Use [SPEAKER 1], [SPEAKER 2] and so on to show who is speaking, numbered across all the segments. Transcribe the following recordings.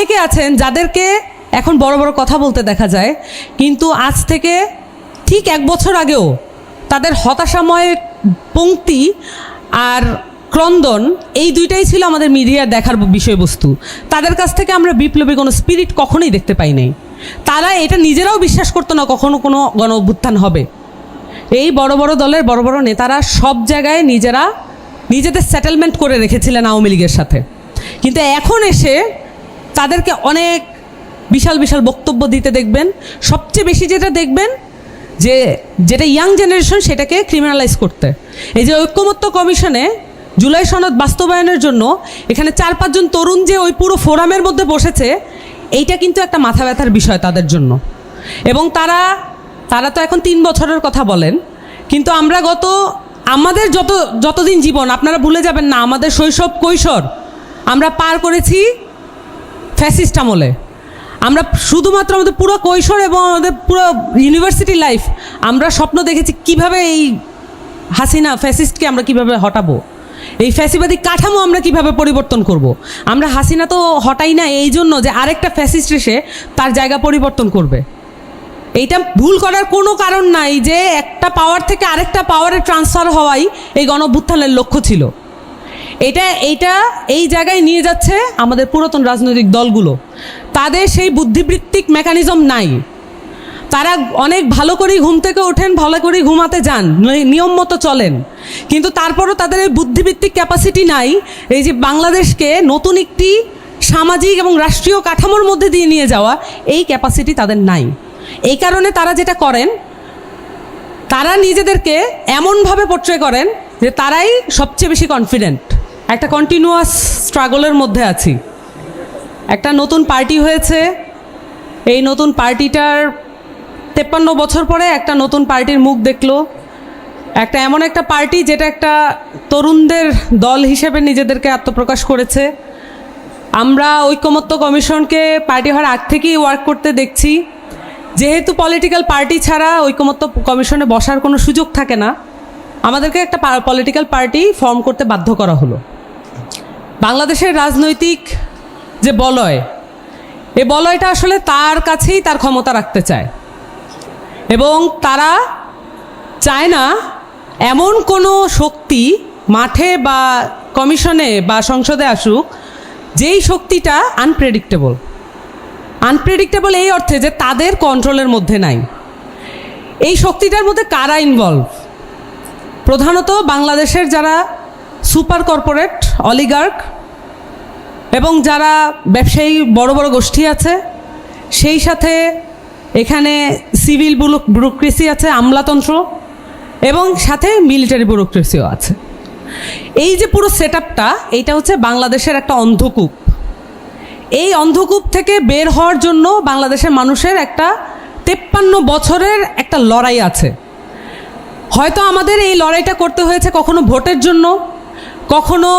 [SPEAKER 1] অনেকে আছেন যাদেরকে এখন বড় বড় কথা বলতে দেখা যায়, কিন্তু আজ থেকে ঠিক 1 বছর আগেও তাদের হতাশাময় পংক্তি আর ক্রন্দন এই দুইটাই ছিল আমাদের মিডিয়ার দেখার বিষয়বস্তু। তাদের কাছ থেকে আমরা বিপ্লবী কোনো স্পিরিট কখনোই দেখতে পাই নাই। তারা এটা নিজেরাও বিশ্বাস করতো না কখনো কোনো গণ অভ্যুত্থান হবে। এই বড় বড় দলের বড় বড় নেতারা সব জায়গায় নিজেদের সেটেলমেন্ট করে রেখেছিলেন আওয়ামী লীগের সাথে, কিন্তু এখন এসে তাদেরকে অনেক বিশাল বিশাল বক্তব্য দিতে দেখবেন। সবচেয়ে বেশি যেটা দেখবেন যেটা ইয়াং জেনারেশন সেটাকে ক্রিমিনালাইজ করতে। এই যে ঐক্যমত্য কমিশনে জুলাই সনদ বাস্তবায়নের জন্য এখানে 4-5 জন তরুণ যে ওই পুরো ফোরামের মধ্যে বসেছে, এইটা কিন্তু একটা মাথা ব্যথার বিষয় তাদের জন্য। এবং তারা তো এখন 3 বছরের কথা বলেন, কিন্তু আমরা আমাদের যতদিন জীবন, আপনারা ভুলে যাবেন না আমাদের শৈশব কৈশোর আমরা পার করেছি ফ্যাসিস্ট আমলে। আমরা শুধুমাত্র আমাদের পুরো কৈশোর এবং আমাদের পুরো ইউনিভার্সিটি লাইফ আমরা স্বপ্ন দেখেছি কিভাবে এই হাসিনা ফ্যাসিস্টকে আমরা কিভাবে হটাবো, এই ফ্যাসিবাদী কাঠামো আমরা কিভাবে পরিবর্তন করব। আমরা হাসিনা তো হটাই না এই জন্য যে আরেকটা ফ্যাসিস্ট এসে তার জায়গা পরিবর্তন করবে। এইটা ভুল করার কোনো কারণ নাই যে একটা পাওয়ার থেকে আরেকটা পাওয়ারে ট্রান্সফার হওয়াই এই গণঅভ্যুত্থানের লক্ষ্য ছিল। এইটা এই জায়গায় নিয়ে যাচ্ছে আমাদের পুরাতন রাজনৈতিক দলগুলো। তাদের সেই বুদ্ধিবৃত্তিক মেকানিজম নাই। তারা অনেক ভালো করেই ঘুম থেকে ওঠেন, ভালো করেই ঘুমাতে যান, নিয়ম মতো চলেন, কিন্তু তারপরও তাদের এই বুদ্ধিবৃত্তিক ক্যাপাসিটি নাই এই যে বাংলাদেশকে নতুন একটি সামাজিক এবং রাষ্ট্রীয় কাঠামোর মধ্যে দিয়ে নিয়ে যাওয়া, এই ক্যাপাসিটি তাদের নাই। এই কারণে তারা যেটা করেন, তারা নিজেদেরকে এমনভাবে পোর্ট্রে করেন যে তারাই সবচেয়ে বেশি কনফিডেন্ট। একটা কন্টিনিউয়াস স্ট্রাগলের মধ্যে আছি। একটা নতুন পার্টি হয়েছে, এই নতুন পার্টিটার 53 বছর পরে একটা নতুন পার্টির মুখ দেখলো। এমন একটা পার্টি যেটা একটা তরুণদের দল হিসেবে নিজেদেরকে আত্মপ্রকাশ করেছে। আমরা ঐক্যমত্য কমিশনকে পার্টি হওয়ার আগ থেকেই ওয়ার্ক করতে দেখছি। যেহেতু পলিটিক্যাল পার্টি ছাড়া ঐক্যমত্য কমিশনে বসার কোনো সুযোগ থাকে না, আমাদেরকে একটা পলিটিক্যাল পার্টি ফর্ম করতে বাধ্য করা হলো। বাংলাদেশের রাজনৈতিক যে বলয়, এই বলয়টা আসলে তার কাছেই তার ক্ষমতা রাখতে চায় এবং তারা চায় না এমন কোনো শক্তি মাঠে বা কমিশনে বা সংসদে আসুক যেই শক্তিটা আনপ্রেডিক্টেবল এই অর্থে যে তাদের কন্ট্রোলের মধ্যে নাই। এই শক্তিটার মধ্যে কারা ইনভলভ? প্রধানত বাংলাদেশের যারা সুপার কর্পোরেট অলিগার্ক এবং যারা ব্যবসায়ী বড় বড় গোষ্ঠী আছে, সেই সাথে এখানে সিভিল ব্যুরোক্রেসি আছে, আমলাতন্ত্র, এবং সাথে মিলিটারি ব্যুরোক্রেসিও আছে। এই যে পুরো সেটআপটা, এইটা হচ্ছে বাংলাদেশের একটা অন্ধকূপ। এই অন্ধকূপ থেকে বের হওয়ার জন্য বাংলাদেশের মানুষের একটা 53 বছরের একটা লড়াই আছে। হয়তো আমাদের এই লড়াইটা করতে হয়েছে কখনো ভোটের জন্য, কখনো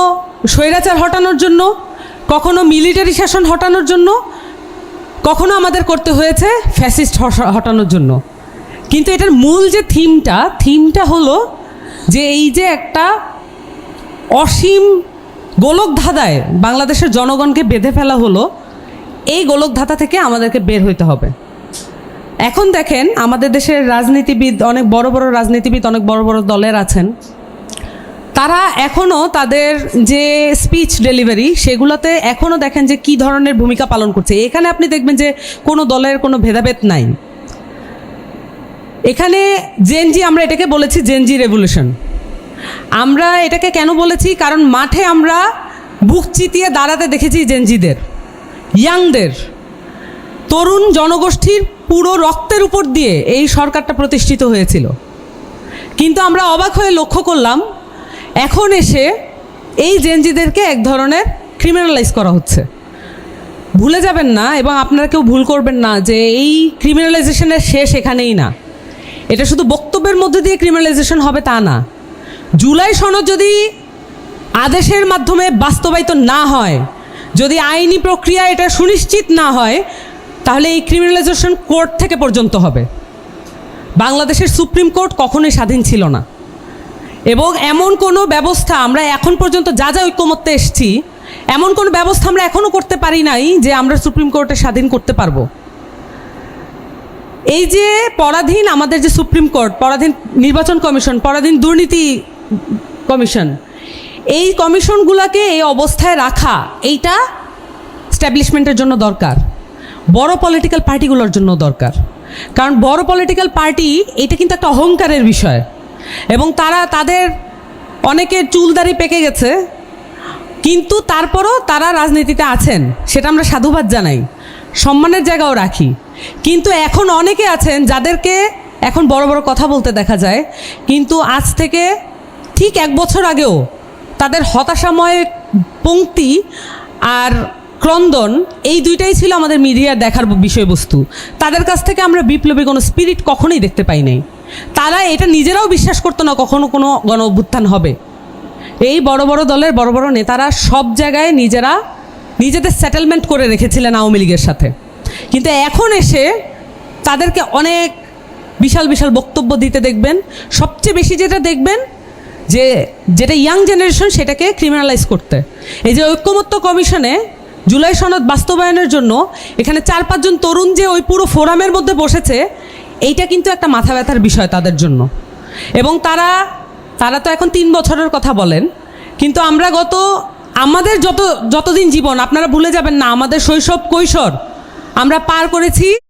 [SPEAKER 1] স্বৈরাচার হটানোর জন্য, কখনো মিলিটারি শাসন হটানোর জন্য, কখনো আমাদের করতে হয়েছে ফ্যাসিস্ট হটানোর জন্য। কিন্তু এটার মূল যে থিমটা হলো যে এই যে একটা অসীম গোলকধাঁধায় বাংলাদেশের জনগণকে বেঁধে ফেলা হলো, এই গোলকধাঁধা থেকে আমাদেরকে বের হইতে হবে। এখন দেখেন আমাদের দেশের রাজনীতিবিদ, অনেক বড় বড় রাজনীতিবিদ, অনেক বড় বড় দলের আছেন, তারা এখনও তাদের যে স্পিচ ডেলিভারি সেগুলোতে এখনও দেখেন যে কী ধরনের ভূমিকা পালন করছে। এখানে আপনি দেখবেন যে কোনো দলের কোনো ভেদাভেদ নাই। এখানে জেনজি, আমরা এটাকে বলেছি জেনজি রেভলিউশন। আমরা এটাকে কেন বলেছি? কারণ মাঠে আমরা বুক চিতিয়ে দাঁড়াতে দেখেছি জেনজিদের, ইয়াংদের, তরুণ জনগোষ্ঠীর পুরো রক্তের উপর দিয়ে এই সরকারটা প্রতিষ্ঠিত হয়েছিল। কিন্তু আমরা অবাক হয়ে লক্ষ্য করলাম এখন এসে এই জেনজিদেরকে এক ধরনের ক্রিমিনালাইজ করা হচ্ছে। ভুলে যাবেন না এবং আপনারা কেউ ভুল করবেন না যে এই ক্রিমিনালাইজেশনের শেষ এখানেই না। এটা শুধু বক্তব্যের মধ্যে দিয়ে ক্রিমিনালাইজেশন হবে তা না। জুলাই সনদ যদি আদেশের মাধ্যমে বাস্তবায়িত না হয়, যদি আইনি প্রক্রিয়া এটা সুনিশ্চিত না হয়, তাহলে এই ক্রিমিনালাইজেশন কোর্ট থেকে পর্যন্ত হবে। বাংলাদেশের সুপ্রিম কোর্ট কখনোই স্বাধীন ছিল না এবং এমন কোনো ব্যবস্থা আমরা এখন পর্যন্ত যা ঐক্যমত্যে এসেছি, এমন কোনো ব্যবস্থা আমরা এখনও করতে পারি নাই যে আমরা সুপ্রিম কোর্টে স্বাধীন করতে পারবো। এই যে পরাধীন আমাদের যে সুপ্রিম কোর্ট, পরাধীন নির্বাচন কমিশন, পরাধীন দুর্নীতি কমিশন, এই কমিশনগুলোকে এই অবস্থায় রাখা এইটা স্ট্যাবলিশমেন্টের জন্য দরকার, বড় পলিটিক্যাল পার্টিগুলোর জন্য দরকার। কারণ বড় পলিটিক্যাল পার্টি এটা কিন্তু একটা অহংকারের বিষয়, এবং তাদের অনেকের চুলদাড়ি পেকে গেছে, কিন্তু তারপরও তারা রাজনীতিতে আছেন, সেটা আমরা সাধুবাদ জানাই, সম্মানের জায়গাও রাখি। কিন্তু এখন অনেকে আছেন যাদেরকে এখন বড় বড় কথা বলতে দেখা যায়, কিন্তু আজ থেকে ঠিক 1 বছর আগেও তাদের হতাশাময় পংক্তি আর ক্রন্দন এই দুইটাই ছিল আমাদের মিডিয়ার দেখার বিষয়বস্তু। তাদের কাছ থেকে আমরা বিপ্লবী কোনো স্পিরিট কখনোই দেখতে পাই নাই। তারা এটা নিজেরাও বিশ্বাস করতো না কখনো কোনো গণ অভ্যুত্থান হবে। এই বড় বড় দলের বড় বড় নেতারা সব জায়গায় নিজেদের সেটেলমেন্ট করে রেখেছিলেন আওয়ামী লীগের সাথে, কিন্তু এখন এসে তাদেরকে অনেক বিশাল বিশাল বক্তব্য দিতে দেখবেন। সবচেয়ে বেশি যেটা দেখবেন যেটা ইয়াং জেনারেশন, সেটাকে ক্রিমিনালাইজ করতে। এই যে ঐক্যমত্য কমিশনে জুলাই সনদ বাস্তবায়নের জন্য এখানে 4-5 জন তরুণ যে ওই পুরো ফোরামের মধ্যে বসেছে, এইটা কিন্তু একটা মাথা ব্যথার বিষয় তাদের জন্য। এবং তারা তো এখন 3 বছরের কথা বলেন, কিন্তু আমরা আমাদের যতদিন জীবন, আপনারা ভুলে যাবেন না, আমাদের শৈশব কৈশোর আমরা পার করেছি